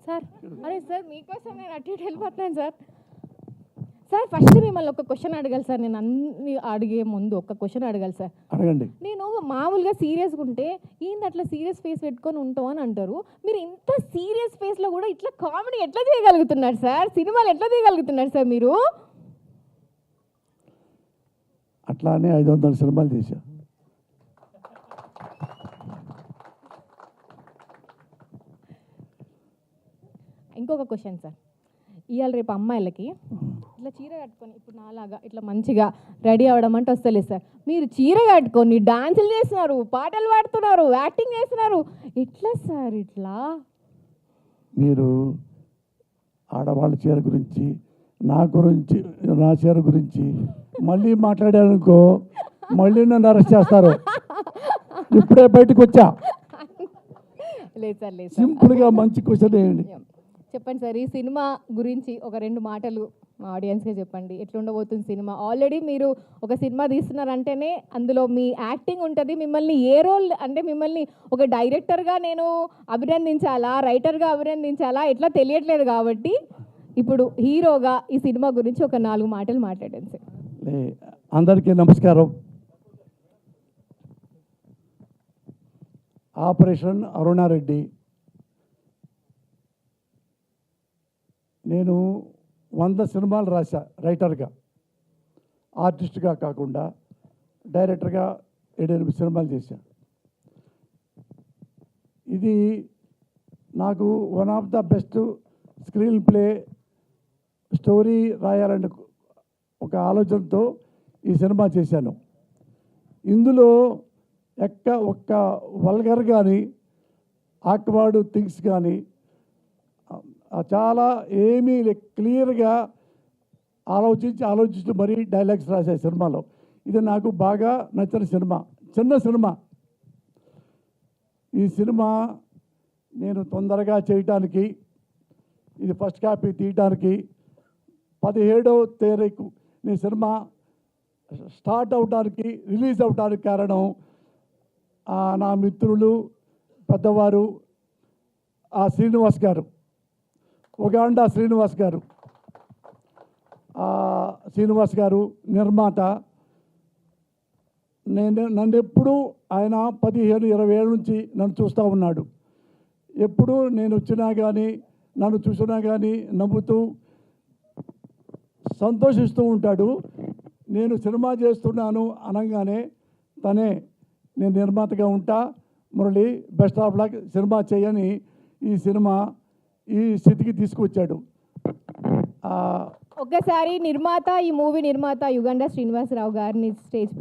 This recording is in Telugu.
సార్ అరే సార్ మీకోసం నేను అటు ఇటు వెళ్ళిపోతున్నాను సార్. సార్ ఫస్ట్ మిమ్మల్ని ఒక క్వశ్చన్ అడగాలి సార్. నేను అన్ని అడిగే ముందు ఒక క్వశ్చన్ అడగాలి సార్. అడగండి. నేను మామూలుగా సీరియస్గా ఉంటే ఏంది అట్లా సీరియస్ ఫేస్ పెట్టుకొని ఉంటావు అని అంటారు. మీరు ఇంత సీరియస్ ఫేస్లో కూడా ఇట్లా కామెడీ ఎట్లా చేయగలుగుతున్నారు సార్? సినిమాలు ఎట్లా తీయగలుగుతున్నారు సార్ మీరు? అట్లానే 500 సినిమాలు చేశా. ఇంకొక క్వశ్చన్ సార్. ఇవాళ రేపు అమ్మాయిలకి ఇట్లా చీర కట్టుకొని ఇప్పుడు నాలాగా ఇట్లా మంచిగా రెడీ అవ్వడం అంటే వస్తలేదు సార్. మీరు చీర కట్టుకొని డాన్సులు చేస్తున్నారు, పాటలు పాడుతున్నారు, యాక్టింగ్ చేస్తున్నారు. ఎట్లా సార్ ఇట్లా? మీరు ఆడవాళ్ళ చీర గురించి, నా చీర గురించి మళ్ళీ మాట్లాడారనుకో, మళ్ళీ నన్ను అరెస్ట్ చేస్తారు. ఇప్పుడే బయటకు వచ్చా. లేదు సార్, లేదు. సింపుల్గా మంచి క్వశ్చన్ వేయండి. చెప్పండి సార్, ఈ సినిమా గురించి ఒక 2 మాటలు మా ఆడియన్స్గా చెప్పండి. ఎట్లుండబోతుంది సినిమా? ఆల్రెడీ మీరు ఒక సినిమా తీస్తున్నారంటేనే అందులో మీ యాక్టింగ్ ఉంటుంది. మిమ్మల్ని ఏ రోల్ అంటే మిమ్మల్ని ఒక డైరెక్టర్గా నేను అభినందించాలా, రైటర్గా అభినందించాలా ఎట్లా తెలియట్లేదు. కాబట్టి ఇప్పుడు హీరోగా ఈ సినిమా గురించి ఒక 4 మాటలు మాట్లాడండి సార్. అందరికీ నమస్కారం. ఆపరేషన్ అరుణారెడ్డి. నేను 100 సినిమాలు రాశా రైటర్గా, ఆర్టిస్ట్గా కాకుండా డైరెక్టర్గా 7-8 సినిమాలు చేశా. ఇది నాకు one of the best screen play story రాయాలని ఒక ఆలోచనతో ఈ సినిమా చేశాను. ఇందులో ఒక్క వల్గర్ కానీ ఆక్వర్డ్ థింగ్స్ కానీ చాలా ఏమీ క్లియర్గా ఆలోచించి మరీ డైలాగ్స్ రాసే సినిమాలో ఇది నాకు బాగా నచ్చిన సినిమా. చిన్న సినిమా. ఈ సినిమా నేను తొందరగా చేయటానికి, ఇది ఫస్ట్ కాపీ తీయటానికి 17వ తారీఖు ఈ సినిమా స్టార్ట్ అవడానికి, రిలీజ్ అవడానికి కారణం నా మిత్రులు, పెద్దవారు శ్రీనివాస్ గారు, ఉగాండా శ్రీనివాస్ గారు నిర్మాత. నన్ను ఎప్పుడు ఆయన 15-20 ఏళ్ళ నుంచి నన్ను చూస్తూ ఉన్నాడు. ఎప్పుడు నేను వచ్చినా కానీ, నన్ను చూసినా కానీ నవ్వుతూ సంతోషిస్తూ ఉంటాడు. నేను సినిమా చేస్తున్నాను అనగానే తనే నేను నిర్మాతగా ఉంటా Murali, best of luck, cinema చేయని ఈ సినిమా ఈ స్థితికి తీసుకొచ్చాడు. ఒక్కసారి నిర్మాత, ఈ మూవీ నిర్మాత యుగంధర్ శ్రీనివాసరావు గారిని స్టేజ్